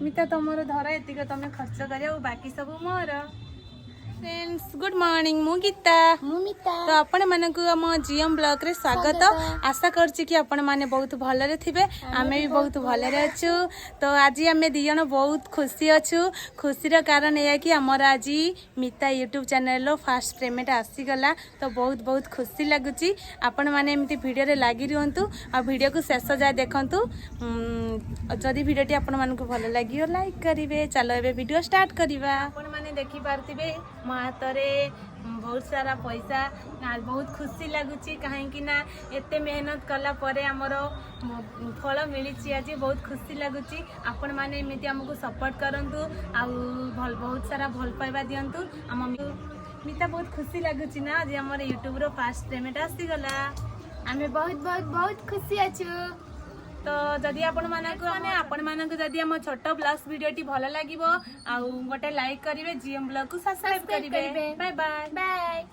मिता तुम धर एतिक तुम खर्च कर बाकी सब मोर फ्रेंड्स गुड मॉर्निंग मु गीता तो आपण मानक आम जीएम ब्लॉग रे स्वागत आशा करछि कि आपण माने बहुत भलरे थिबे आमे भी बहुत भलरे अछु तो आज आमे दिजन बहुत खुशी अछु खुशी रो कारण या कि हमर आज मिता YouTube channel row first payment आसी गला तो बहुत बहुत खुशी लागुछि आपण माने एमती वीडियो रे लागि रहंतु आ वीडियो को शेष जाय देखंतु जदि वीडियोटी आपण मानक भल लागियो लाइक करिवे चलो एबे वीडियो स्टार्ट करिवा आपण माने देखि पारतिबे मो हातरे बहुत सारा पैसा बहुत खुशी लगुच कहीं ना एते मेहनत कला परे आमर फल मिली आज बहुत खुशी लगुच आपण मैंने एमती आमको सपोर्ट करंतु आ बहुत सारा भल पाइबा दिंतु आम मिता बहुत खुशी लगुच ना आज आम यूट्यूब रो फर्स्ट पेमेंट आसीगला आमे बहुत बहुत बहुत खुशी अच्छु तो जदि आपण मानक जदि आम छोट ब्लॉग्स वीडियोटी भल लागिवो आ गोटे लाइक करिवे जीएम ब्लॉग को सब्सक्राइब करिवे बाय बाय बाय।